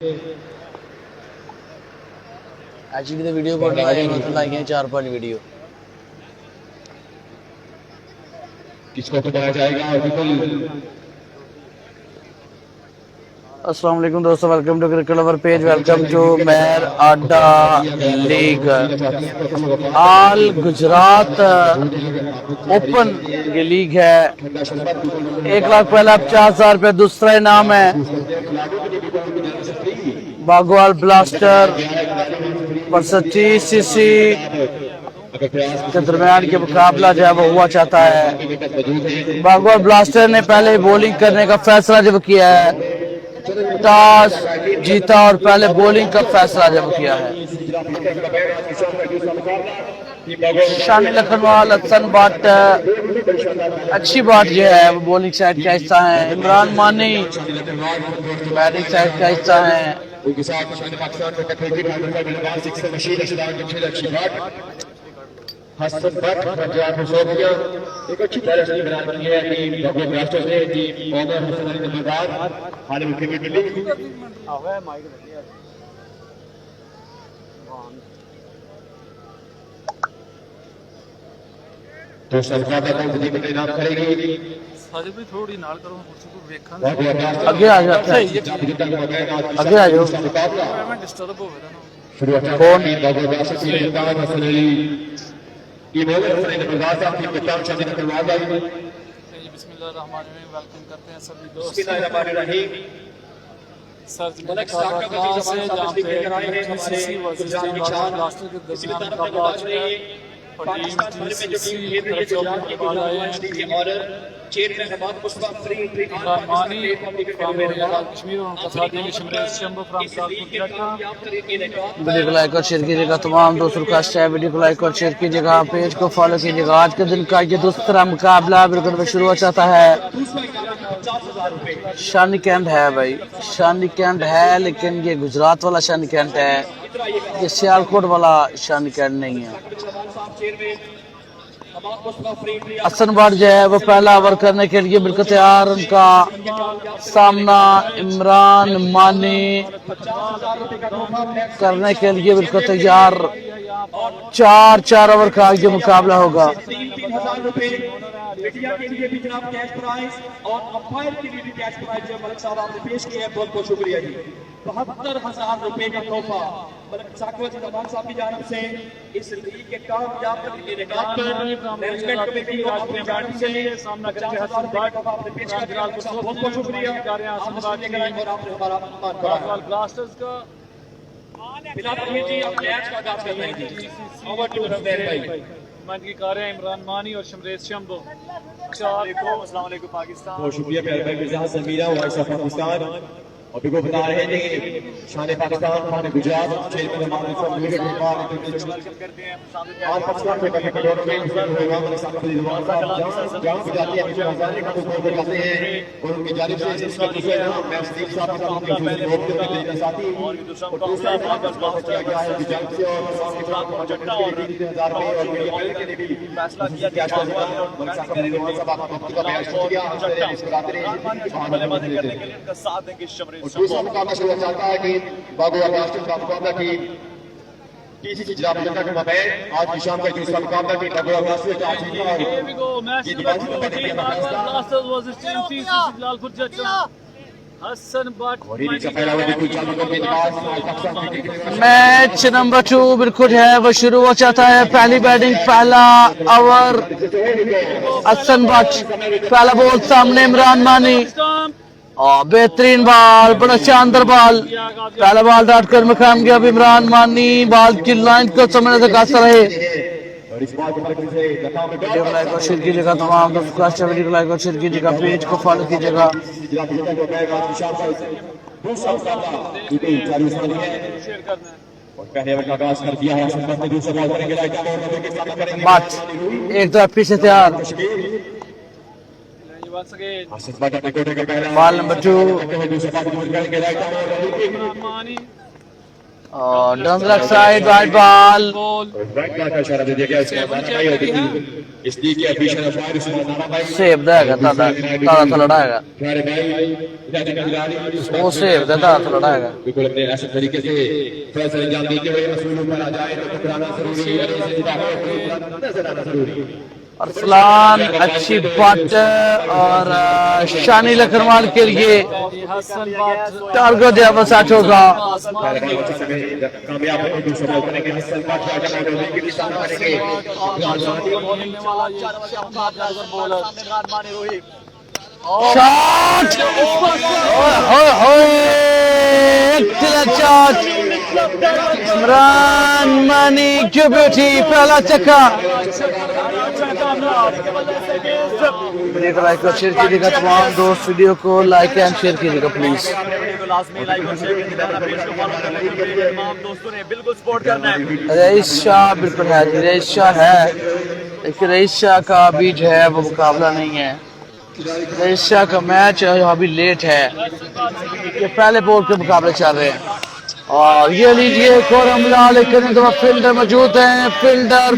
Actually तो video को like है 4-5 वीडियो किसको बताया जाएगा और बिल्कुल अस्सलाम वालेकुम दोस्तों, welcome to cricket lover page, welcome to मैर अड्डा लीग आल गुजरात ओपन ये लीग है। 1 लाख पहला 50,000 रुपये दूसरा इनाम है। बागवाल ब्लास्टर वर्सेस TCC के दरमियान के मुकाबला जो है वो हुआ चाहता है। बागवाल ब्लास्टर ने पहले बॉलिंग करने का फैसला जब किया है, टॉस जीता और पहले बॉलिंग का फैसला जब किया है। शानी लखनवाल हसन बाट अच्छी बात जो है वो बॉलिंग साइड का हिस्सा है। इमरान मानी बैटिंग साइड का हिस्सा है। हसन भट्ट पंजाब को सौंप दिया। एक अच्छी तरह बना बनी है टीम भगवान ब्लास्टर्स ने। टीम ओनर हसन अली नंबरदार हाल क्रिकेट लीग तो सरकार का टीम में तैनात करेगी। साजिद भाई थोड़ी नाल करो मुझसे को देखा आगे आ जाते हैं, आगे आ जाओ। मैं डिस्टर्ब हो गया ना। शुरुआत कौन भगवान ब्लास्टर्स के कप्तान हसन अली टीम ओनर हसन अली नंबरदार साहब टीम कप्तान शादी करवा गए। बिस्मिल्लाहिर्रहमानिर्रहीम, वेलकम करते हैं सभी दोस्त। बिस्मिल्लाहिर्रहमानिर्रहीम। सर मलिक साहब का से जहां पे TCC वर्सेस टीम ब्लास्टर के दरमियान मुकाबला हो चुका है और टीम TCC मुकाबला है और चेयरमैन हमाद मुस्तफा फ्री इमरान मानी फ्रॉम कश्मीर और उनका साथ देंगे शमरेश शंभू फ्रॉम कानपुर कटरा। वीडियो को लाइक और शेयर कीजिएगा। तमाम दोस्तों का है, वीडियो को लाइक और शेयर कीजिएगा, पेज को फॉलो कीजिएगा। आज के दिन का ये दूसरा मुकाबला बिल्कुल में शुरू हो जाता है। शानी कैंट है भाई, शानी कैंट है, लेकिन ये गुजरात वाला शानी कैंट है, ये सियालकोट वाला शानी कैंट नहीं है। हसन बाट जो है वो पहला ओवर करने के लिए बिल्कुल तैयार। उनका सामना इमरान मानी करने के लिए बिल्कुल तैयार। 4 ओवर का ये मुकाबला होगा। 3,000 रुपए मीडिया के लिए भी जनाब कैश प्राइज और अंपायर के लिए भी कैश प्राइज जो मलिक साहब आपने पेश किया है, बहुत बहुत शुक्रिया जी। 72,000 रुपए का तोहफा मलिक साकवत जमान साहब की जानब से इस लीग के कामयाब इनेकाद पर मैनेजमेंट कमेटी को अपनी जानब से सामना करेंगे हसन बाट। आपने पेश किया है, बहुत बहुत शुक्रिया कर रहे हैं हसन बाट और आपने हमारा मान कराया। ब्लास्टर्स का बिना तकलीफ जी आप मैच का आगाज कर रहे हैं जी। ओवर टू रफेल भाई। मैच की कार है इमरान मानी और शमरेश शंभू। अस्सलाम वालेकुम पाकिस्तान। बहुत शुक्रिया प्यारे भाई मिर्जा समीरा वॉइस ऑफ पाकिस्तान। और भी को बता रहे हैं कि शान पाकिस्तान खान गुजरात चेयरमैन हमारे सब मिलकर वेलकम करते हैं आज पाकिस्तान के कमेटी दौर में होगा मलिक साहब की रिजवान साहब जहां गुजराती अपने हजारे का को करते हैं और उनकी जानिब से इसका दूसरा नाम मैं सदीक साहब के साथ के साथी और दूसरा नाम बस किया गया है की जानिब से और पाकिस्तान को जट्टा और 3000 में और मीडिया के लिए भी फैसला किया गया है। मलिक साहब की रिजवान साहब आपका का बयान शुक्रिया इस बरादरी करने के लिए उनका साथ देंगे शमरेश दूसरा मुकाबला शुरू हो जाता है कि बागवा ब्लास्टर्स का मुकाबला की TCC जिला जट्टा के माबैन आज की शाम का दूसरा मुकाबला की बागवा ब्लास्टर्स का जीता और Here we go. Match number 2. Blasters versus Team TCC Lalpur Jatcha. Hasan बाट मैच नंबर 2 बिल्कुल है वो शुरू हो जाता है। पहली बैटिंग पहला ओवर हसन बाट, पहला बॉल सामने इमरान मानी और बेहतरीन बॉल, बड़ा शानदार बॉल। पहला बॉल डॉट कर में काम गया। अब इमरान मानी बॉल की लाइन को समझने से कासा रहे। वीडियो को लाइक और शेयर कीजिएगा। तमाम दोस्तों वीडियो को लाइक और शेयर कीजिएगा, पेज को फॉलो कीजिएगा। एक तरफ पीछे तैयार। बॉल नंबर 2 इमरान मानी और down the side wide ball ball right का इशारा दे दिया गया इसका नारा भाई होगी इसलिए कि ऑफिशियल फायर इसमें नारा भाई सेव देगा दादा दादा लड़ाएगा प्यारे भाई इधर का खिलाड़ी वो सेव दादा लड़ाएगा बिल्कुल अपने ऐसे तरीके से फैसला अंजाम देते हुए असूलों पर आ जाए तो टकराना जरूरी है इसे जुदा हो नजर आना जरूरी है अरसलान अच्छी बात और शानी लखनवाल के लिए हसन बाट टारगेट है बस 8 होगा कामयाब होने की संभावना करेंगे हसन बाट का जमाने में कि निशाना करेंगे बॉलिंग वाला ये शानदार बॉलर शॉट इमरान मानी की ब्यूटी पहला चक्का वीडियो को लाइक और शेयर कीजिएगा तमाम दोस्त वीडियो को लाइक एंड शेयर कीजिएगा प्लीज रईस शाह बिल्कुल है जी रईस शाह है लेकिन रईस शाह का अभी जो है वो मुकाबला नहीं है रईस शाह का मैच अभी लेट है ये पहले बोर्ड के मुकाबले चल रहे हैं और ये लीजिए एक और हमला लेकिन तो फील्डर मौजूद हैं फील्डर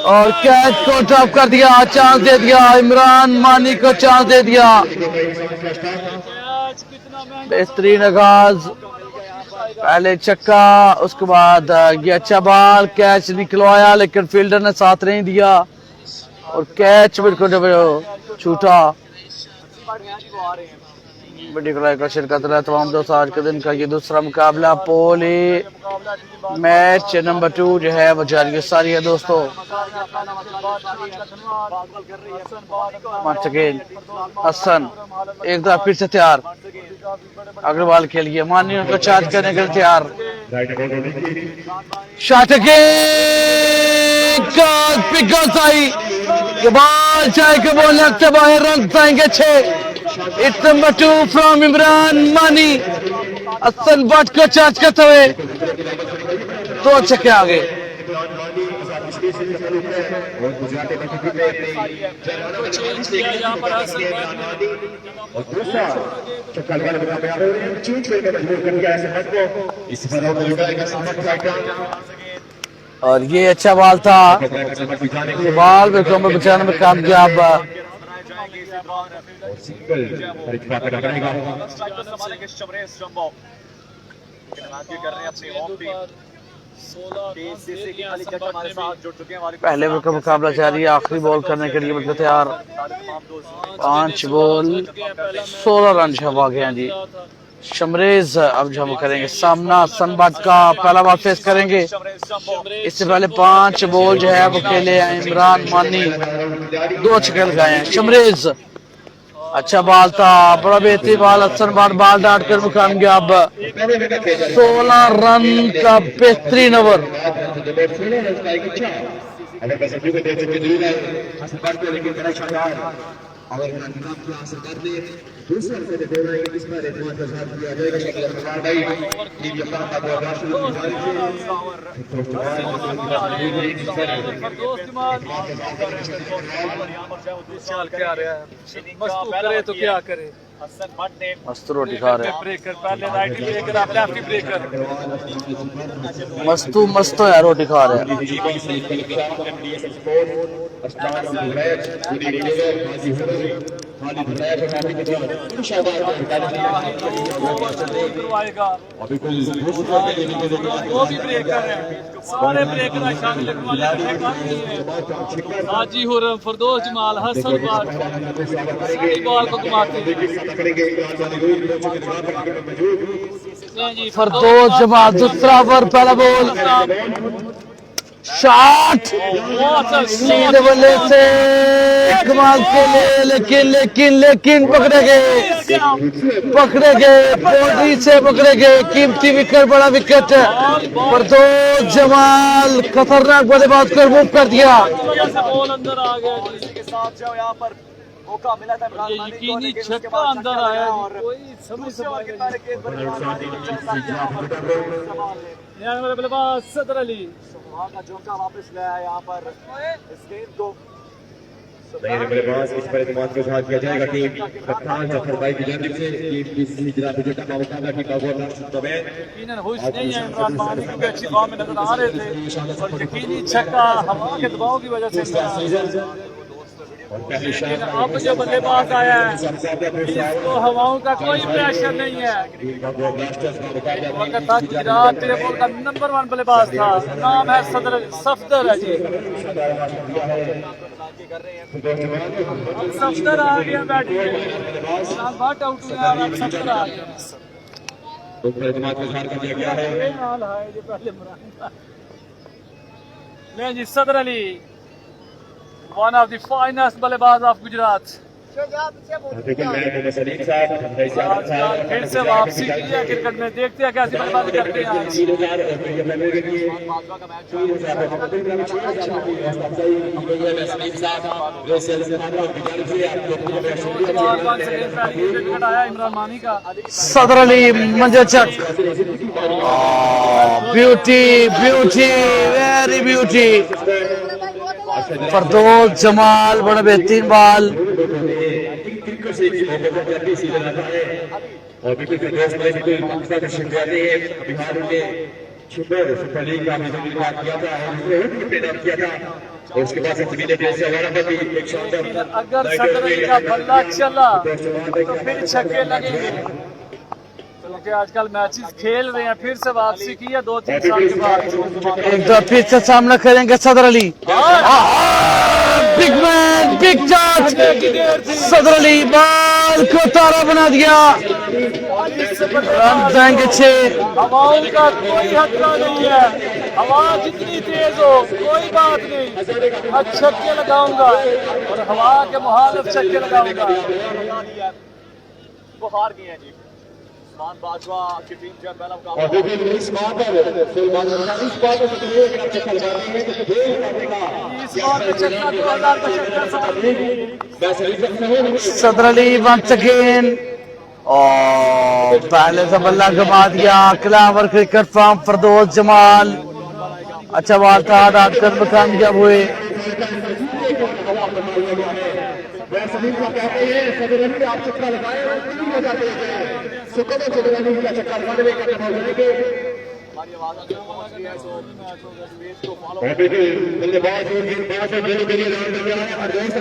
और कैच को ड्रॉप कर दिया चांस दे दिया इमरान मानी को चांस दे दिया बेहतरीन आगाज पहले छक्का उसके बाद ये अच्छा बॉल कैच निकलवाया लेकिन फील्डर ने साथ नहीं दिया और कैच बिल्कुल छूटा वीडियो को लाइक और शेयर करते रहे तमाम दोस्त आज के दिन का ये दूसरा मुकाबला पोली मैच नंबर 2 जो है वो जारी सारी है दोस्तों हसन एक दफा फिर से तैयार अग्रवाल के लिए मानी उनको चार्ज करने के लिए तैयार शॉट बॉल चाहे के बॉल लगते बाहर रन पाएंगे 6 It's number 2 from इमरान मानी हसन बाट को चार्ज करते हुए 2 छक्के आगे चेंज किया यहाँ पर हसन बाट और दूसरा चक्का लगाने में कामयाब हो रहे हैं चेंज करने में मजबूर कर दिया ऐसे मैच को इस पर और लगाएगा सामने फाइटर और ये अच्छा बॉल था ये बॉल विक्रम में बचाने में कामयाब सिंगल रिक्वा कर लगाएगा पहले ओवर का मुकाबला जारी है आखिरी बॉल करने के लिए मतलब तैयार 5 बॉल 16 रन छपा गए हैं जी शमरेज अब जमा करेंगे सामना सनबाट का पहला बॉल फेस करेंगे इससे पहले 5 बॉल जो है वो खेले हैं इमरान मानी 2 छक्के लगाए हैं शमरेज अच्छा बॉल था बड़ा बेहतरीन बॉल हसन बाट बॉल डाट कर मुकाम गया अब 16 रन का बेहतरीन ओवर और नाम को हासिल कर ले दूसरा से दे रहा है इस पर एतमाद का साथ दिया जाएगा शक्ल कुमार भाई टीम के साथ आप आगाज शुरू करे तो क्या करे मस्त रोटी खा रहे हैं ब्रेकर पहले राइट ब्रेकर अब लेफ्ट ब्रेकर मस्त है रोटी खा रहे हैं वो भी ब्रेकर है सारे ब्रेकर शामिल हाजी हुर्रम फरदौस जमाल हसन बाट बॉल को घुमाते फरदौस जमाल दूसरा ओवर पहला बॉल शॉट सीधे बल्ले से कमाल के लिए लेकिन पकड़े गए बाउंड्री से पकड़े गए कीमती विकेट बड़ा विकेट फरदौस जमाल खतरनाक बल्लेबाज को मूव कर दिया बॉल अंदर आ गया जिसके साथ जो यहाँ पर मौका मिला था इमरान मानी को लेकिन छक्का अंदर आया और कोई समझ मेरे बल्लेबाज सदर अली का झोंका वापस लाया यहाँ पर इस गेंद को नए बल्लेबाज इस पर इत्मीनान के साथ किया जाएगा टीम कप्तान जफर भाई की जानिब से टीम की जनाब विजेता का मुकाबला की काबूना तबैन यकीनन खुश नहीं है इमरान मानी क्योंकि अच्छी फॉर्म में नजर आ रहे थे और यकीनी छक्का हवा के दबाव की वजह से लेकिन अब जो बल्लेबाज आया है इसको हवाओं का कोई प्रेशर नहीं है। वक्त था गुजरात तेरे बॉल का नंबर 1 बल्लेबाज था, नाम है सफदर है जी। अब सफदर आ गया बैटिंग में, बट आउट हुआ अब सफदर आ गया। ले जी सदर Ali, one of the finest बल्लेबाज ऑफ गुजरात। फिर से वापसी की है क्रिकेट में, देखते हैं कैसी बल्लेबाजी करते हैं आज। इमरान मानी का सदर अली मंजर चक, beauty beauty very beauty. Firdous Jamal बड़ा बेहतरीन बॉल। और बिल्कुल फिरदौस भाई बिल्कुल पाकिस्तान के शिंगारे हैं, बिहार में सुपर लीग का मैच किया था और ट्रेन किया था और उसके बाद से ने प्लेयर से हमारा भी एक शानदार। अगर सदर अली का बल्ला चला तो फिर छक्के लगेंगे, क्योंकि आजकल मैचेस खेल रहे हैं। फिर से वापसी की है 2-3 साल के बाद, एक दो फिर से सामना करेंगे सदर Ali. Big man big charge, सदर अली बॉल को तारा बना दिया, रन जाएंगे 6। हवाओं का कोई खतरा नहीं है, हवा जितनी तेज हो कोई बात नहीं, मैं छक्के लगाऊंगा और हवा के मुहालिफ छक्के लगाऊंगा। वो हार गए हैं जी बाजवा की टीम जो पहला और देखिए इस बार पर सलमान खान इस बार पर तो एक चक्कर मारनी है तो दो मारेगा इस बार का छक्का 2075 सदर अली वंस अगेन। और पहले से बल्ला गवा दिया क्लावर क्रिकेट फार्म फरदौस जमाल। अच्छा बॉल था, डाटकर में कामयाब हुए। सलीम को कहते हैं सदर अली आप चक्कर लगाए और तीन हो जाते हैं सुकून सदर अली का चक्कर लगाने का बॉल करेंगे। और देखिए बल्लेबाज और गेंदबाज दोनों के लिए राउंड लग रहा है और दोस्त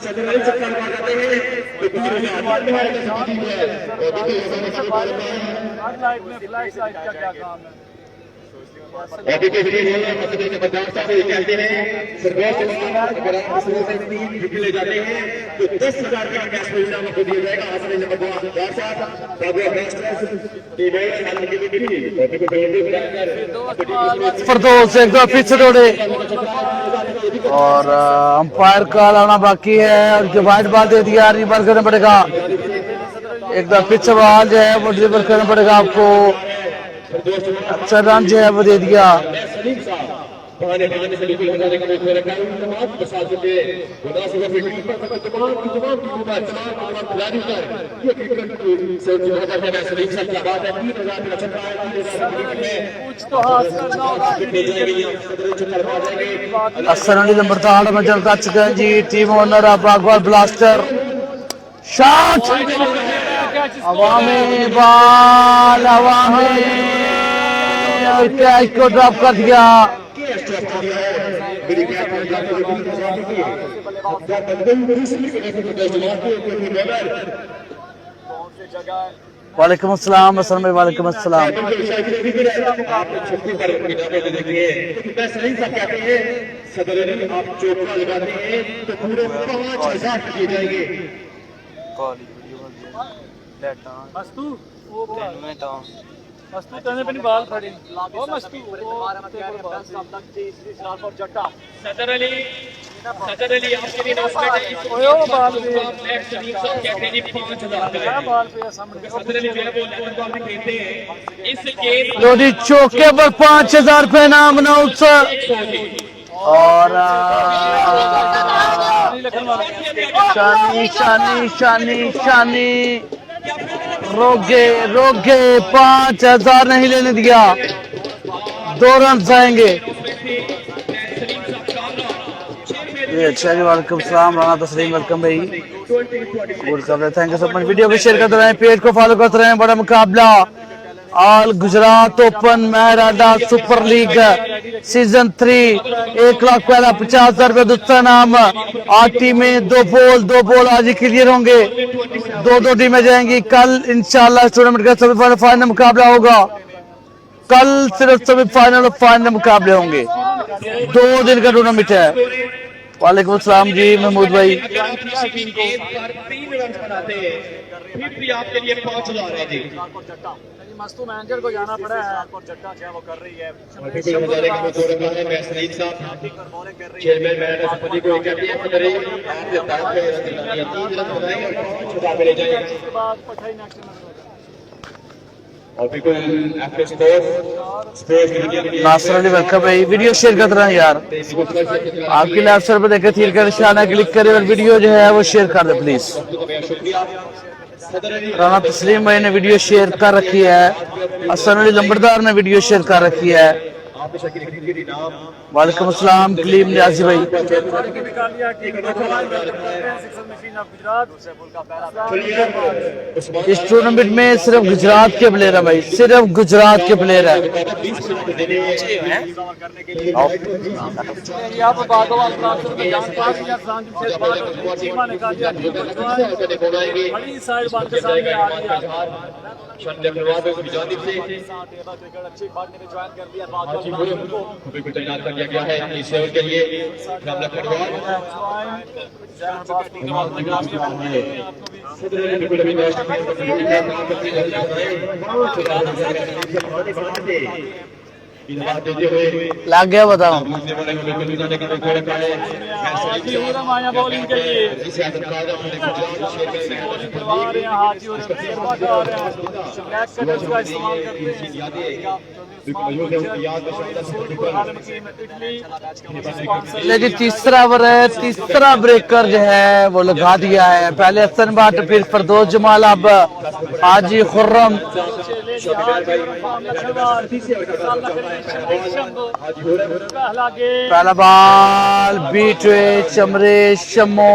सदर अली चक्कर लगाते हैं तो 3000 और फ्लैश लाइट का क्या काम है। और देखिए मसले के बदलाव से कहते हैं सरकार अगर आप मसले से 3 विकेट ले जाते हैं तो 10,000 का कैश प्राइज आपको दिया जाएगा। आसने नंबर 2 के साथ बाबू नेक्स्ट टीम है हाल की बिक्री और देखो फरदौस एक दो फिर से दौड़े और अंपायर का लाना बाकी है और जो वाइट बॉल दे दिया रिवर करना पड़ेगा। एक दो फिर से बॉल जो है वो ड्रिबल करना पड़ेगा आपको। अच्छा रन जो है वो दे दिया। सलीम साहब बहाने से बिल्कुल बनाने का मौका रखा है तमाम प्रशासन के मुनासिब टीम पर तमाम टीमों का तमाम खिलाड़ी पर ये क्रिकेट से जो है सलीम साहब की बात है 3000 का छक्का है कुछ तो हाथ करना होगा। हसन अली नंबर 3 में चलता चुका है जी। Team owner of Bagwal blaster shot हवा में बॉल हवा में और कैच को ड्रॉप कर दिया। वालेकुम अस्सलाम हसन भाई, वालेकुम अस्सलाम। सदर अली आप चौका लगाते हैं तो पूरे 5000 दिए जाएंगे। मस्तू वो मस्तू कहने पे नहीं बाल खड़ी वो मस्तू सदर अली आपके लिए अनाउंसमेंट है। ओए वो बाल पे कहते हैं जी 5000 का बाल पे सामने सदर अली जो है वो लेदर बॉल में खेलते हैं। इस गेंद लोडी चौके पर 5000 रुपए नाम अनाउंस और शानी शानी शानी शानी रोगे 5000 नहीं लेने दिया। 2 रन आएंगे। ये अच्छा जी, वालेकुम सलाम, राना तस्लीम, वेलकम भाई, गुड खबर, thank you so much. Video को शेयर करते रहें, पेज को फॉलो करते रहें। बड़ा मुकाबला ऑल गुजरात ओपन महराडा सुपर लीग सीजन 3, 1 लाख पहला 50,000 रुपये दूसरा नाम। 8 टीमें, 2 पोल आज ही क्लियर होंगे, 2 टीमें जाएंगी। कल इंशाल्लाह टूर्नामेंट का सेमीफाइनल फाइनल मुकाबला होगा। कल सिर्फ सेमीफाइनल और फाइनल मुकाबले होंगे, 2 दिन का टूर्नामेंट है। वालेकुम सलाम जी महमूद भाई। 3 रन बनाते हैं फिर भी आपके लिए 5,000 है जी। मस्तू मैनेजर को जाना पड़ा है और जट्टा जो है वो कर रही है। चेयरमैन मैनेजर समिति को कहते हैं पंद्रह उसके बाद पठाई नेक्स्ट और बिल्कुल एफएस स्पोर्ट्स नासर अली वेलकम भाई। वीडियो शेयर करते रहें यार, आपकी लेफ्ट साइड पर देखे तीर का निशान क्लिक करें और वीडियो जो है वो शेयर कर दे प्लीज। शुक्रिया। राना तस्लीम भाई ने वीडियो शेयर कर रखी है, हसन अली लंबरदार ने वीडियो शेयर कर रखी है। वालेकुम अस्सलाम कलीम नियाजी भाई। इस टूर्नामेंट में सिर्फ गुजरात के प्लेयर है भाई, सिर्फ गुजरात के प्लेयर है। बड़ी साइड बात के सामने आ रही है। अच्छी बात ने ज्वाइन कर दिया को तैनात कर दिया गया है इस सेवा के लिए। लग गया बताओ। माया बॉलिंग के लिए लेकिन तीसरा ओवर है, तीसरा ब्रेकर जो है वो लगा दिया है। पहले हसन भट्ट, फिर फरदौस जमाल, अब हाजी खुर्रम। पहला बॉल बीट हुए चमरेश शम्बो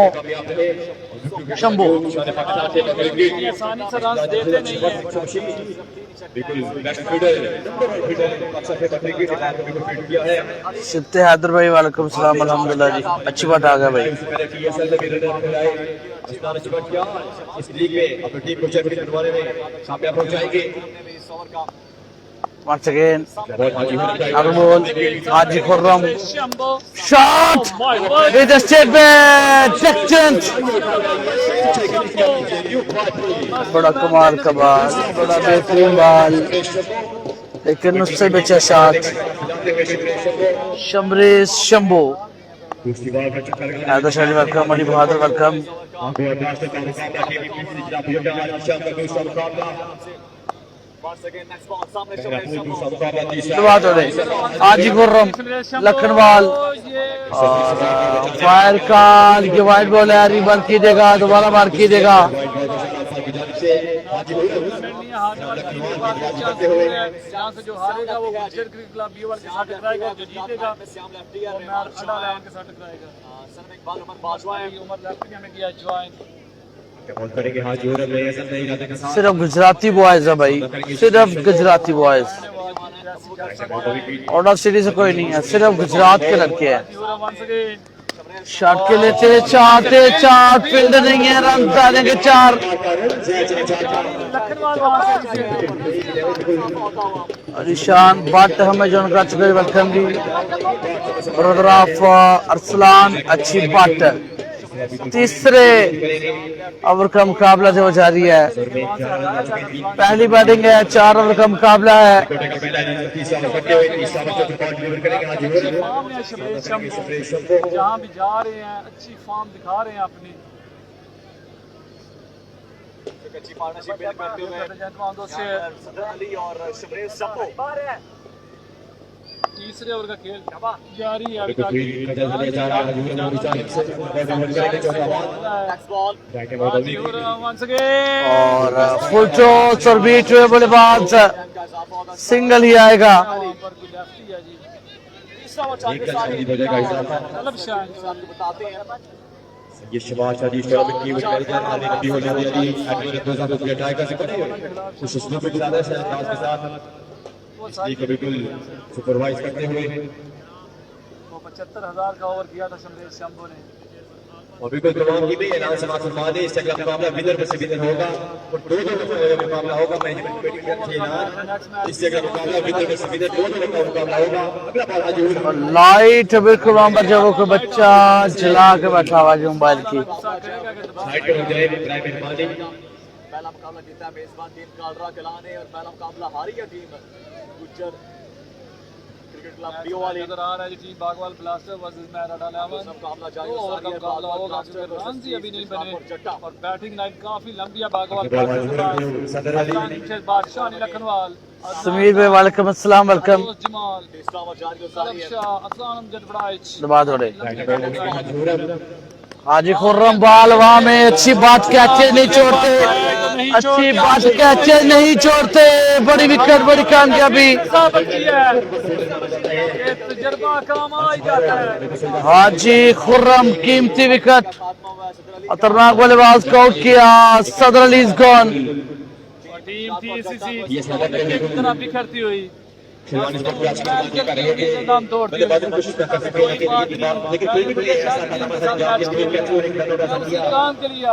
आसानी से रन देते नहीं है। सिद्ध हैदर भाई वालेकुम सलाम अल्हम्दुलिल्लाह जी, अच्छी बात आ गया भाई। इस लीग में अपनी टीम को चैंपियन बनवाने में कामयाब हो जाएंगे। Once again, Agbol, Haji Khurram, shot with a statement, second. बड़ा कमाल का बॉल, बड़ा बेहतरीन बॉल, लेकिन उससे बचा शॉट। शमरेश शंभू, आदर्श अली वेलकम, अली बहादुर वेलकम। शुरुआत हो रही, हाजी खुर्रम, लखनवाल, फायर का ये वाइट बॉल है, रिबन की देगा, दोबारा मार की देगा। जहाँ से जो हारेगा वो गुजर क्रिकेट क्लब बीवाल के साथ टकराएगा, जो जीतेगा के साथ टकराएगा। उमर लेफ्ट में किया ज्वाइन। सिर्फ गुजराती बॉयज है भाई, सिर्फ Gujarati boys, out of city से कोई नहीं है, सिर्फ गुजरात के लड़के हैं। शॉट के लेते चार फील्ड नहीं है, रन डालेंगे 4। निशान भट्ट हमें जो कर चुके, welcome ji. Brother of Arsalan अच्छी भट्ट, तीसरे ओवर का मुकाबला जो जारी है। पहली बैटिंग है, 4 ओवर का मुकाबला है। जहाँ भी जा रहे हैं अच्छी फॉर्म दिखा रहे हैं अपनी। अच्छी पार्टनरशिप करते हुए तीसरे ओवर का खेल जारी है। और फुल टॉस और बीट हुए बल्लेबाज, सिंगल ही आएगा। तीसरा ओवर चार के एक साथ रन हो जाएगा इजाफा। मतलब शायद आपको बताते हैं ये शबाश शादी शॉट की मैनेजर आने की हो जाती है एडमिन 2000 ट्राई कर सकते हैं कुछ उसमें भी ज्यादा है शहनाज के साथ इसलिए को बिल्कुल सुपरवाइज करते हुए वो 75,000 का ओवर किया था शमरेश शंभू ने। और बिल्कुल तमाम की भी ऐलान समाज फरमा दे इस अगला मुकाबला विनर में से विनर होगा और दो मुकाबला होगा मैनेजमेंट कमेटी की तरफ से ऐलान इससे अगला मुकाबला विनर में से विनर दो का मुकाबला होगा। अगला बॉल हाजी लाइट बिल्कुल वहां पर जब कोई बच्चा जला के बैठा हुआ है मोबाइल की। साइड पर हो जाए प्राइम मेहरबानी। पहला मुकाबला जीता है मेजबान टीम कालरा कलाने और पहला मुकाबला हारी है टीम गुज्जर क्रिकेट क्लब बीओ वाली। नजर आ रहा है team Bagwal blaster versus Mehrada 11। मुकाबला जारी दो ओवर का मुकाबला होगा क्योंकि रन ही अभी नहीं बने और बैटिंग लाइन काफी लंबी है बागवाल सदर अली बादशाह अली लखनवाल समीर भाई वालेकुम अस्सलाम वेलकम। जमाल तीसरा ओवर जारी और सारी है शाह असलान अमजद बड़ाइच दबा दो रे हाजी खुर्रम बाल वहां में अच्छी बात कैचे नहीं छोड़ते, अच्छी बात कैचे नहीं छोड़ते। बड़ी विकेट बड़ी कामयाबी तजर्बा काम आ ही जाता है। हाजी खुर्रम कीमती विकेट खतरनाक बल्लेबाज को आउट किया। सदर अली इज गॉन। टीम थी इसी तरह बिखरती हुई खिलाड़ी को पूरा अच्छा कर रहे हैं नाम तोड़ दिया। बल्लेबाजी की कोशिश कर सकते हैं लेकिन फिर भी कोई ऐसा काम ऐसा जाती है कि कैच और एक रन उठा दिया काम के लिए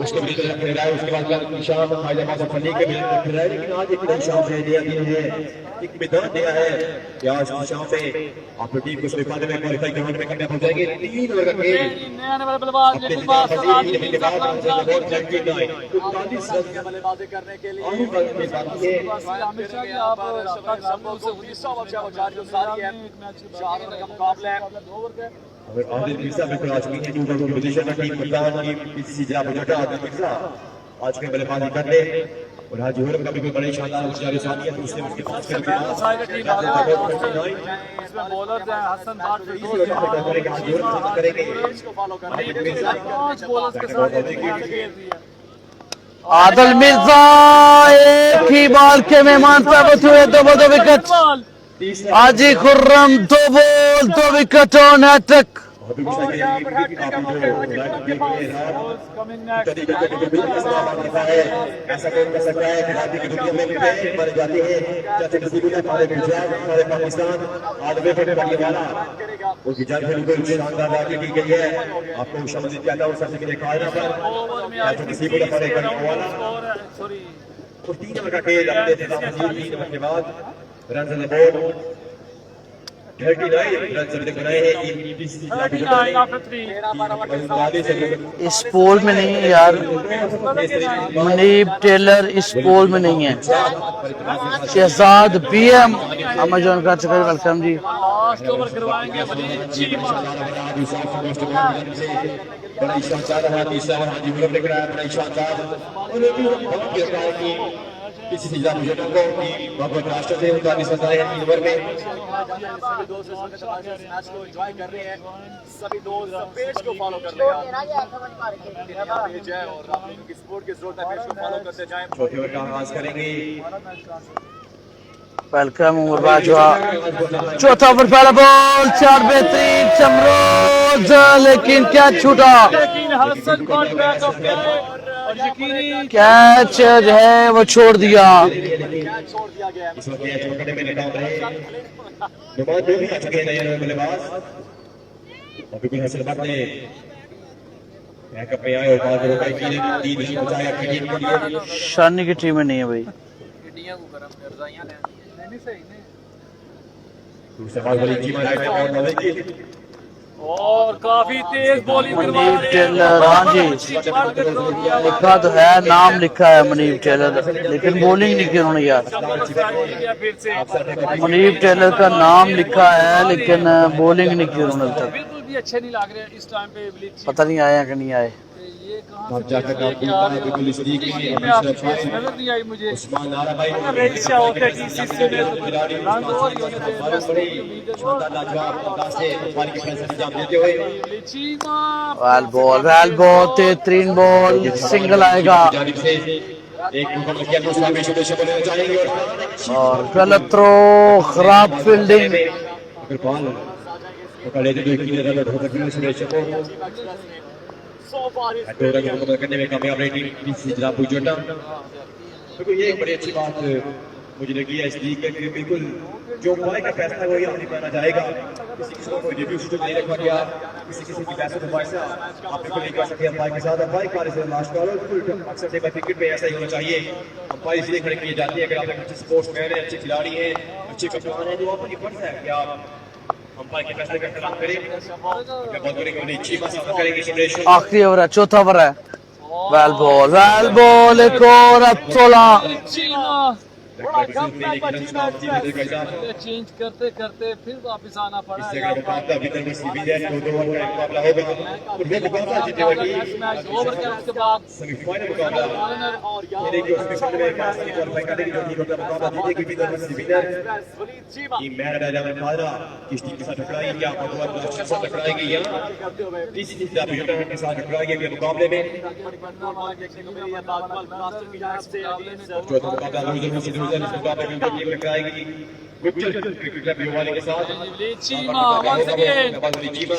उसके भी रख रहा है। उसके बाद निशान फायदा फनी के भी रख रहा है लेकिन आज एक निशान से दिया है एक मैदान दिया है कि आज निशान से आपकी टीम को स्वीकार में क्वालीफाई ग्राउंड में कामयाब हो जाएगी। 3 ओवर का खेल नया नंबर बल्लेबाज लेकिन बात बल्लेबाजी करने के लिए हमेशा ही आप तीसरा ओवर जारी और सारी है 4 ओवर का मुकाबला है। और आदिल मिर्जा बिल्कुल आज की टीम की पोजीशन में टीम कप्तान की पीसीसी जिला बजट आदिल मिर्जा आज के बल्लेबाजी कर ले और आज जोहर का बिल्कुल बड़ी शानदार जारी साथी है। दूसरे उसके पास करके इसमें बॉलर हैं हसन भाट करेंगे इसको फॉलो करना है। 5 बॉलर्स के साथ आदिल मिर्जा एक ही बॉल के मेहमान साबित हुए। दो wicket Haji Khurram 2 ball 2 wicket on hat trick. ऐसा कौन कर सकता है खिलाड़ी की दुनिया में मर जाती है चाचे नसीब ने हमारे गुजरात हमारे पाकिस्तान आदमी पे पड़ने वाला उसकी जान बिल्कुल शानदार बाजी की गई है। आपको समझ क्या था उस सबसे के देखा है ना पर चाचे नसीब ने पड़े करने वाला सॉरी और 3 ओवर का खेल अपने 3 ओवर के बाद run on the board 39 run से बनाए हैं इस पोल में नहीं है यार। मुनीब टेलर इस पोल में नहीं है। शहजाद बीएम अमेजोन का चक्कर वेलकम जी। लास्ट ओवर करवाएंगे बड़ी अच्छी बड़ा शानदार रहा तीसरा ओवर हाजी गुलाम ने कराया बड़ा शानदार किसी जिला मुझे को भगवत राष्ट्र से उनका निशान है 3 ओवर में। सभी दोस्त इस वक्त मैच को एंजॉय कर रहे हैं। सभी दोस्त पेज को फॉलो कर रहे हैं पेज है और आप लोगों की सपोर्ट की जरूरत है। पेज को फॉलो करते जाएं। चौथे ओवर का आगाज करेंगे। वेलकम उमर बाजवा। चौथा ओवर पहला बॉल 4 बेहतरीन चमरोज लेकिन क्या छूटा। लेकिन हसन कॉल बैक ऑफ और यकीनी कैच जो है वो छोड़ दिया। छोड़ दिया गया है। इस वक्त मैच पकड़ने में नाकाम रहे नुमान जो भी आ चुके हैं नए बल्लेबाज और बिल्कुल हसन बात ने बैकअप में आए और बाल को रोका की 3 ही बचाया अपनी टीम के लिए। शानी की टीम में नहीं है भाई। दूसरे बाल बड़ी टीम राइट में और डालेगी और काफी तेज बॉलिंग करवा मुनीब रहे टेलर हाँ जी लिखा तो है नाम लिखा है मुनीब टेलर लेकिन बॉलिंग नहीं की उन्होंने यार। फिर से मुनीब टेलर का नाम लिखा है लेकिन बॉलिंग नहीं की उन्होंने अभी तक। बिल्कुल भी अच्छे नहीं लग रहे इस टाइम पे पता नहीं आया कि नहीं आए। ये कहां अब जाकर आप बिल्कुल नजदीक में नजर नहीं आई मुझे। उस्मान नारा भाई रईस शाह होते टीसी से रन और ही होने थे। शानदार लाजवाब अंदाज से पारी के फैसले अंजाम देते हुए वेल बॉल 3 बॉल सिंगल आएगा। जानिब से एक मुकम्मल किया, दूसरा भी शुरू से बोलना चाहेंगे और गलत थ्रो, खराब फील्डिंग। अगर बॉल पकड़ लेते तो एक रन हो सकता है सुरेश को। दो रन मुकम्मल करने में कामयाब रही टीम जनाब जोटा। देखो ये एक बड़ी अच्छी बात मुझे लगी है इस लीग में कि बिल्कुल जो अंपायर का फैसला है वो यहाँ नहीं माना जाएगा। किसी किसी को कोई रिव्यू सिस्टम नहीं रखा गया, किसी किसी की वैसे तो वैसा आप बिल्कुल नहीं कर सकते अंपायर के साथ। अंपायर कार्य से लास्ट कॉल अक्सर देखा क्रिकेट में ऐसा ही होना चाहिए। अंपायर इसलिए खड़े किए जाते हैं अगर आप एक अच्छे स्पोर्ट्समैन हैं, अच्छे खिलाड़ी हैं, अच्छे कप्तान हैं, तो आप अपनी फर्ज है कि आप अंपायर के फैसले का एहतराम करें। अगर बात करेंगे उन्हें अच्छी बात करेंगे सुरेश। आखिरी ओवर है, चौथा ओवर है। वेल बॉल एक और 16। चेंज करते करते फिर वापस आना पड़ा। ओवर के उसके बाद मुकाबले में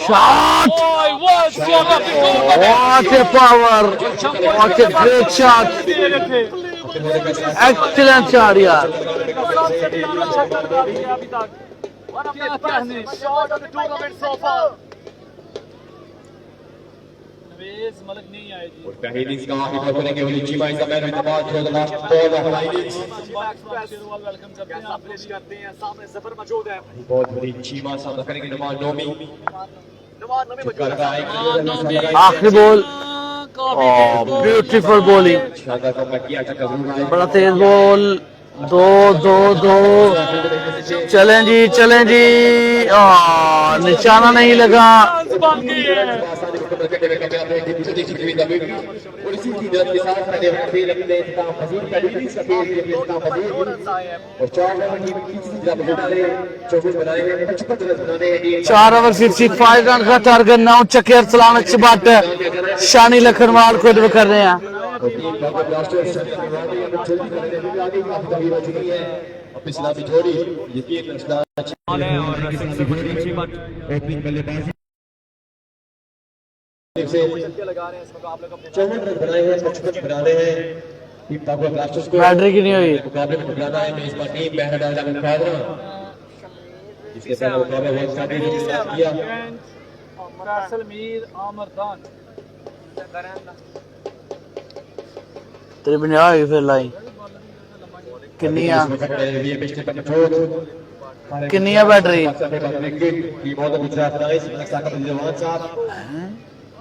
Shot! What a power! What a great shot! Excellent shot यार। मलक नहीं आए जी। पहली इनिंग्स का आखिरी बॉल करेंगे वली चीमा इस मैच में तमाम जो last ball of innings welcome करते हैं, आप पेश करते हैं। सामने जफर मौजूद है। बहुत बड़ी चीमा सामना करेंगे नवाज नोमी आखिरी बॉल, ब्यूटीफुल बॉलिंग, शानदार कमबैक किया जरूर बड़ा तेज बॉल। 2 चलें जी। निशाना नहीं लगा। चार ओवर 55 रन का टारगेट। 9 छक्के अरसलान एक्सबट शानी लखनवाल को कर रहे हैं। बैटरी की नहीं हुई मुकाबले में बुलाना है इस बार टीम बहरा डाला मुकाबला इसके साथ मुकाबला बहुत साथी ने साथ किया फैसल मीर आमरदान तेरी बनी आई फिर लाई किन्निया बैटरी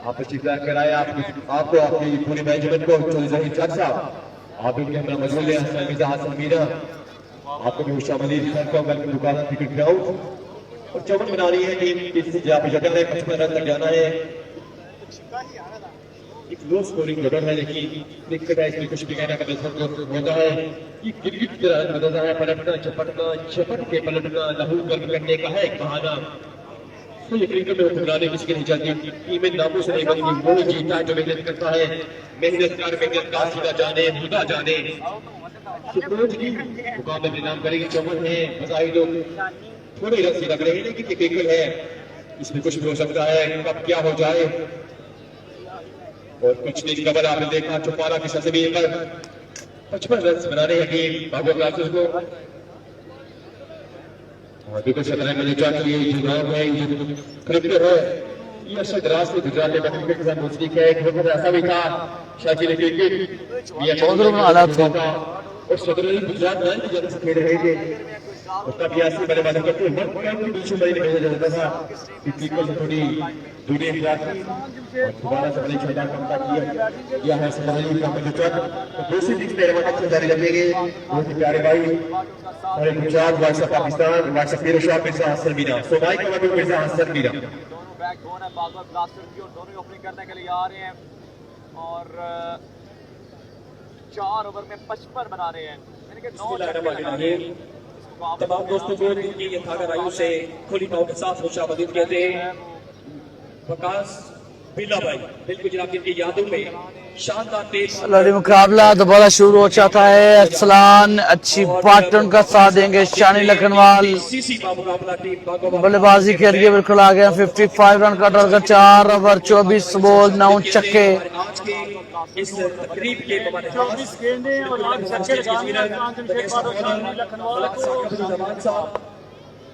आप इस्तीफा कराए आपको आपकी पूरी मैनेजमेंट को चौधरी जकीर साहब आप इनके हमरा मजबूर है हसन मिर्जा हसन मीरा आपको भी शामिल सर को वेलकम दुकान क्रिकेट ग्राउंड और चौवन बना रही है टीम किसी से आप जगह है 55 रन तक जाना है। एक लो स्कोरिंग जगह है लेकिन क्रिकेट है इसमें कुछ भी कहना का मतलब होता है कि क्रिकेट की तरह बदलता है पलटना चपट के पलटना लहू गर्म करने का है एक बहाना। तो ये क्रिकेट में हुक्मरानी किसी की नहीं चलती। टीमें नामों से नहीं बनती, वो जीता है जो मेहनत करता है। मेहनत का सीधा जाने खुदा जाने मुकाबले में नाम करेगी। चौवन है बजाई लोग थोड़े रन से लग रहे हैं लेकिन ये क्रिकेट है इसमें कुछ भी हो सकता है। कब क्या हो जाए और कुछ दिन कबल आपने देखा चौपारा की सरजमीन पर 55 रन बनाने हैं टीम भागो ब्लास्टर्स को। बिल्कुल शतरंज में चाहती है जुगाड़ है क्रिकेट है ये अरसा दराज से गुजरात में क्रिकेट के साथ मुस्लिक है। एक वक्त ऐसा भी था शाकिल क्रिकेट ये चौधरी में हालात था और सदर गुजरात में की जगह से खेल रहे थे उसका भी ऐसे बड़े बात करते हैं के बीच में नहीं भेजा जाता था क्रिकेट थोड़ी दूरी इख्तियार की और दोबारा से बड़ी शानदार कमबैक किया यह है समाली का मजूद तो दूसरी इनिंग्स में रवाना से जारी रखेंगे बहुत ही प्यारे भाई और एक Gujarat voice of Pakistan voice of Firozshah Mirza Hasan Mira so mike का मतलब मिर्जा हसन मीरा बैक कौन है बागवत ब्लास्टर की और दोनों ओपनिंग करने के लिए आ रहे हैं और 4 ओवर में 55 बना रहे हैं यानी कि 9 छक्के तमाम दोस्तों को की यथागराइयों से खुली पाव के साथ खुशामदीद कहते हैं। वकास बिल्ला भाई बिल्कुल जनाब जिनकी यादों में शानदार तेज लड़ी मुकाबला दोबारा शुरू हो जाता है। अरसलान अच्छी पार्टन का साथ देंगे। शानी लखनवाल सीसी का मुकाबला टीम बागो बल्लेबाजी के लिए बिल्कुल आ गया। 55 रन का टारगेट, 4 ओवर 24 बॉल 9 छक्के। आज के इस तकरीब के बहाने खास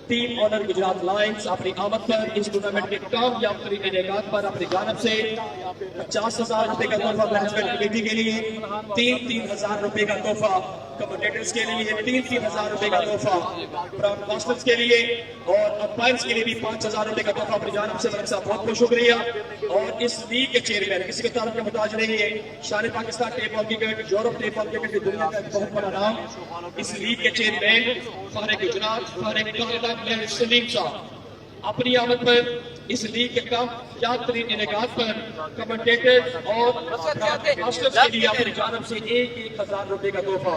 टीम ऑनर गुजरात लायंस अपनी आमद पर इस टूर्नामेंट के कामयाब तरीन इनेकाद पर अपनी जानब से 50,000 रुपए का तोहफा मैनेजमेंट कमेटी के लिए, 3,000 रुपए का तोहफा कमेंटेटर्स के लिए, 3,000 रुपए का तोहफा ब्रॉडकास्टर्स के लिए और अंपायर्स के लिए भी 5,000 रुपए का तोहफा अपनी जानब से। मलिक साहब बहुत बहुत शुक्रिया। और इस लीग के चेयरमैन किसी के तारुफ के मुताज नहीं है, शान Pakistan tape of cricket, Europe tape of cricket की दुनिया का एक बहुत बड़ा नाम, इस लीग के चेयरमैन फारिक गुजरात फारिक सलीम साहब अपनी आमद पर इस लीग के कामयाब तरीन इनेकाद पर कमेंटेटर्स और ब्रॉडकास्टर्स के लिए अपनी जानब से 1,000 रुपए का तोहफा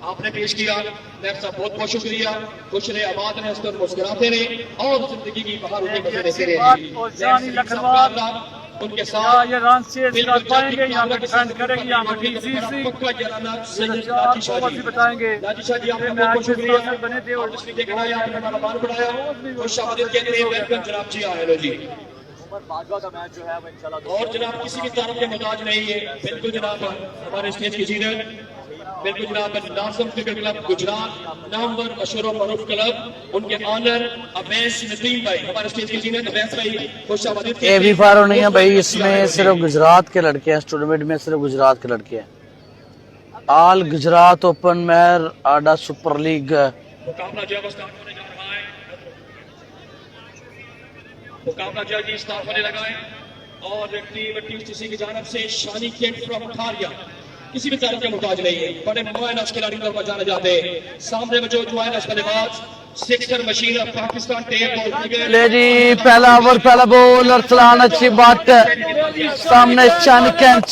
आपने पेश किया। नायब साहब बहुत बहुत शुक्रिया। खुश रहे, आबाद रहे, हंसकर मुस्कुराते रहे और जिंदगी की बाहर उन्हें मजे देते रहे। उनके साथ ये रन से पाएंगे, यहाँ पे डिफेंड करेंगे, यहाँ पे पक्का जनाना बताएंगे। राजेश जी आपने बहुत बहुत शुक्रिया बने थे और तस्वीर देखना है आपने हमारा मान बढ़ाया और शाबादियत कहते हैं वेलकम जनाब जी आए लो जी। और जनाब किसी भी तरह के मुताज नहीं है, बिल्कुल जनाब हमारे स्टेज की जीनत, बिल्कुल जनाब नाज़िम क्रिकेट क्लब गुजरात नामवर मशहूर मरूफ क्लब, उनके ऑनर अवैस नदीम भाई हमारे स्टेज की जीनत। अवैस भाई खुशामदीद। ये भी फारो नहीं है भाई, इसमें सिर्फ गुजरात के लड़के हैं। इस टूर्नामेंट में सिर्फ गुजरात के लड़के हैं। ऑल गुजरात ओपन मैर आडा सुपर लीग मुकाबला जो है स्टार्ट होने जा रहा है। मुकाबला जो है स्टार्ट होने लगा है और टीम टीसीसी की जानब से शानी किड फ्रॉम ठारिया किसी भी तरह के मुताज नहीं है, बड़े मुआयनाश खिलाड़ी को जाने जाते हैं। सामने में जो मुआयनाश बल्लेबाज sixer machine of Pakistan tape ले जी, पहला ओवर पहला बॉल। अरसलान अच्छी बात, सामने शानी कैंच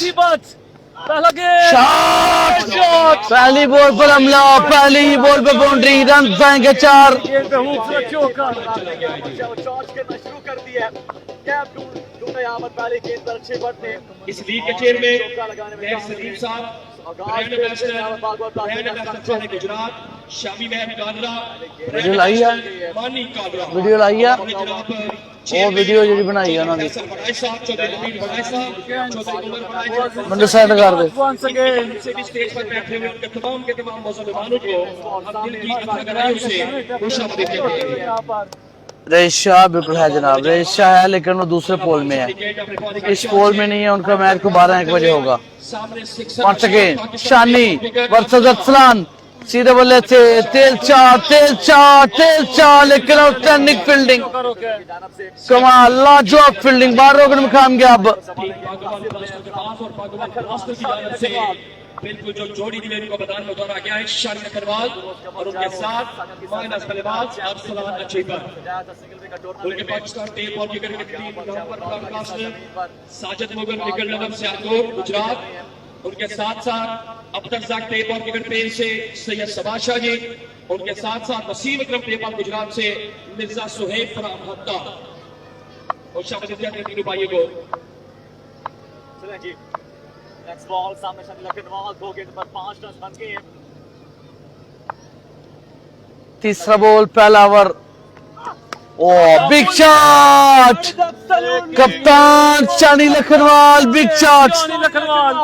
शॉट, पहली बॉल पर हमला, पहली बॉल पर बाउंड्री, रन जाएंगे 4। इस लीग के चेयरमैन सलीम साहब, ब्रांड एम्बेसडर गुजरात शामी महम कादरा, वीडियो लाई है, मानी कादरा वीडियो लाई है, वो वीडियो जी बनाई है उन्होंने। मंडे साइड कर दे। स्टेज पर बैठे हुए उनके तमाम के तमाम मुसलमानों को हम दिल की गहराइयों से खुशामदीद कहते हैं। रईस शाह बिल्कुल है जनाब, रईस शाह है लेकिन वो दूसरे पोल में है, इस पोल में नहीं है। उनका मैच को 12-1 बजे होगा। वंस अगेन शानी वर्सेस अरसलान, सीधे बल्ले से तेल चार, लेकिन आउटस्टैंडिंग फील्डिंग, कमाल लाजवाब फील्डिंग, 12 रन मुकाम गया। अब बिल्कुल जो जोड़ी दी को मैदान में उतारा गया है शानी लखनवाल और उनके साथ माइनस बल्लेबाज अरसलान अचीबर, उनके पाकिस्तान टेप और क्रिकेट की team number broadcaster Sajid Mughal cricket नगर सियालकोट गुजरात, उनके साथ साथ अब्दुल टेप और क्रिकेट पेज से सैयद सबाशाह जी, उनके साथ साथ वसीम अकरम टेप और गुजरात से मिर्जा सुहेब फराम हत्ता और शाबादियत के तीनों भाइयों को। नेक्स्ट बॉल सामने शानी लखनवाल, 2 गेंद पर 5 रन बन गए हैं। तीसरा बॉल पहला ओवर, ओ बिग शॉट, कप्तान शानी लखनवाल, बिग शॉट। शानी लखनवाल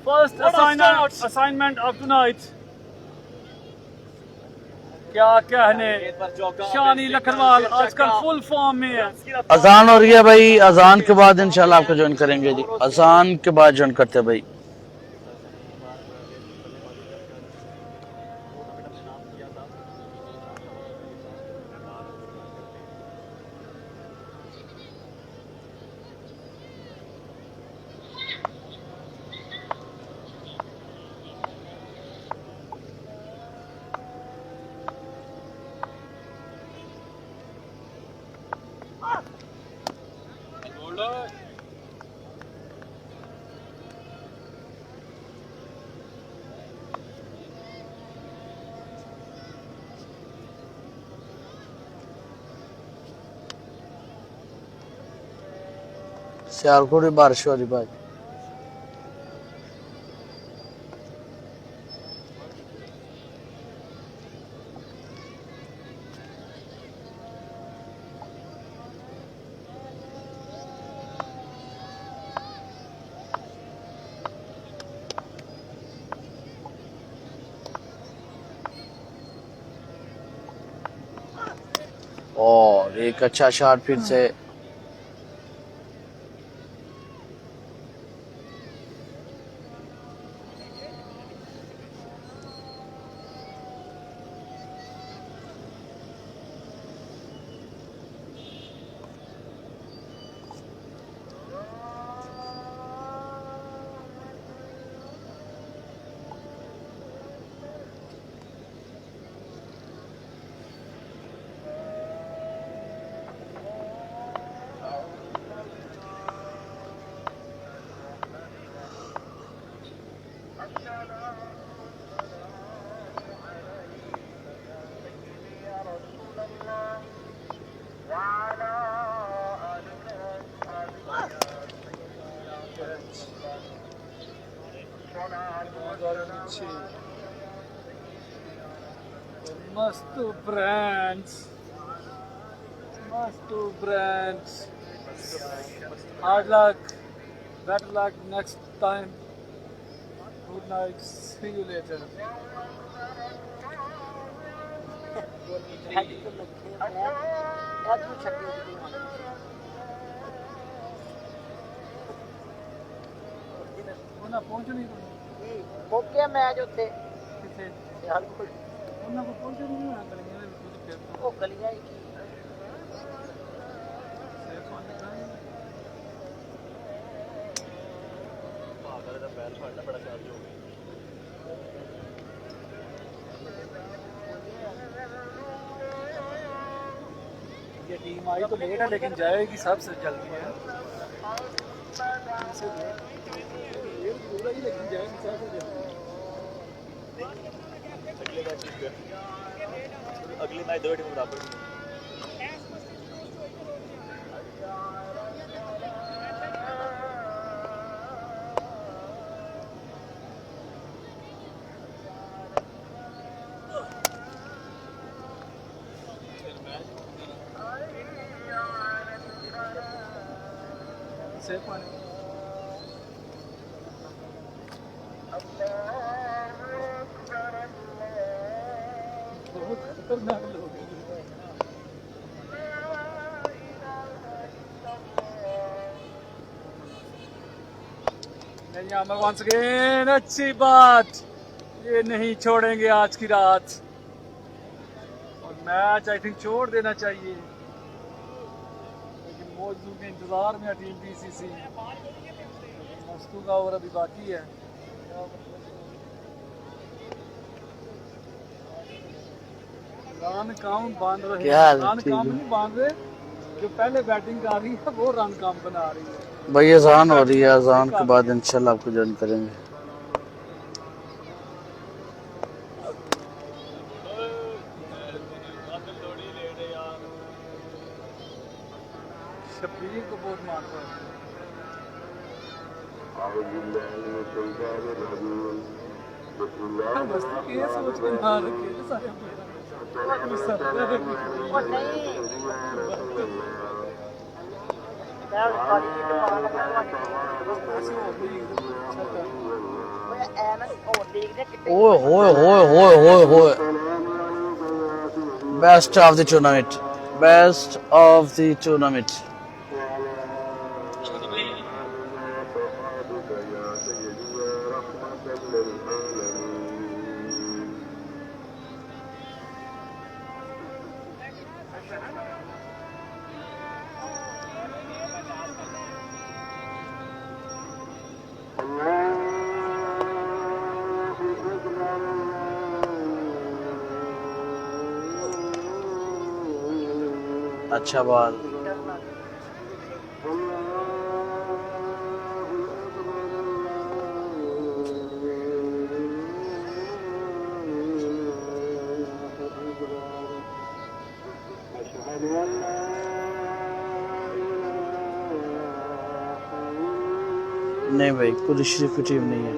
फर्स्ट असाइनमेंट ऑफ टुनाइट। क्या कहने, शानी लखनवाल आजकल फुल फॉर्म में है। अजान हो रही है भाई, अजान के बाद इंशाल्लाह आपको ज्वाइन करेंगे जी, अजान के बाद ज्वाइन करते हैं भाई। सियालकोट में बारिश हो रही भाई। और एक अच्छा शॉट फिर से। Must do brands. Must do brands. Hard luck. Better luck next time. Good night. See you later. ਉਹਨਾਂ ਪਹੁੰਚ ਨਹੀਂ ਮੁੱਕਿਆ ਮੈਚ ਉੱਥੇ ਕਿੱਥੇ ਸਿਆਲਕੋਟ ਉਹਨਾਂ ਕੋਲ ਪਹੁੰਚ ਨਹੀਂ ਹੋਣਾ ਗਲੀਆਂ ਦੇ ਵਿੱਚ ਉਹਦੇ ਫਿਰ ਉਹ ਗਲੀਆਂ ਹੀ ਕੀ ये टीम आई तो लेट है लेकिन जाएगी सबसे जल्दी है लेकिन जाएगी सबसे जल्दी अगली मैच दो टीम बराबर से पानी बहुत खतरनाक लोग हैं यामर वंस अगेन अच्छी बात ये नहीं छोड़ेंगे आज की रात और मैच आई थिंक छोड़ देना चाहिए लेकिन मौजू के इंतजार में है टीम बीसीसी मस्तू का ओवर अभी बाकी है रन काउंट बांध रहे क्या हाल है? रन ठीक काउंट है। नहीं बांध रहे जो पहले बैटिंग कर रही है वो रन काउंट बना रही है भाई अजान हो रही है, अजान के बाद इंशाल्लाह आपको ज्वाइन करेंगे। शब्बीर को बहुत मारता है मस्ती के सोच के मार के सारे ਉਹ ਨਹੀਂ ਮੈਂ ਬੜੀ ਦੀ ਦੁਕਾਨ ਲਗਾ ਉਹ ਐ ਨਾ ਉਹ ਦੇਖਦੇ ਕਿਤੇ ओए होए होए होए होए होए best of the tournament, best of the tournament. अच्छा बॉल नहीं भाई, कुछ शरीफ की टीम नहीं है।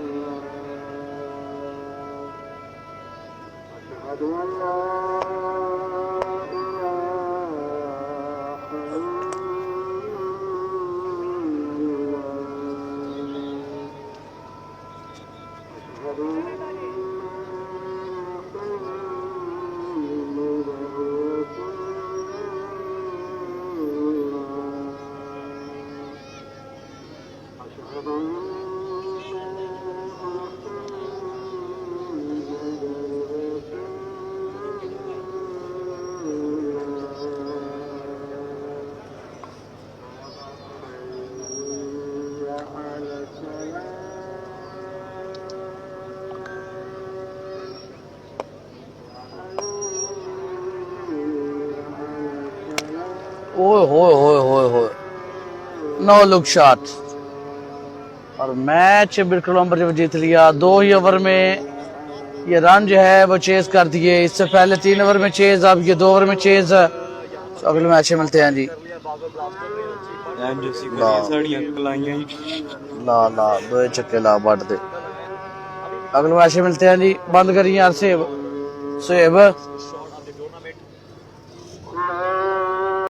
ओए होए होए होए होए, नो लुक शॉट और मैच बिल्कुल अंबर जब जीत लिया। 2 ही ओवर में ये रन जो है वो चेज कर दिए। इससे पहले 3 ओवर में चेज, अब ये 2 ओवर में चेज। तो अगले मैच में मिलते हैं जी। ला ला 2 छक्के ला बट दे। अगले मैच में मिलते हैं जी। बंद करिए यार सेब सेब।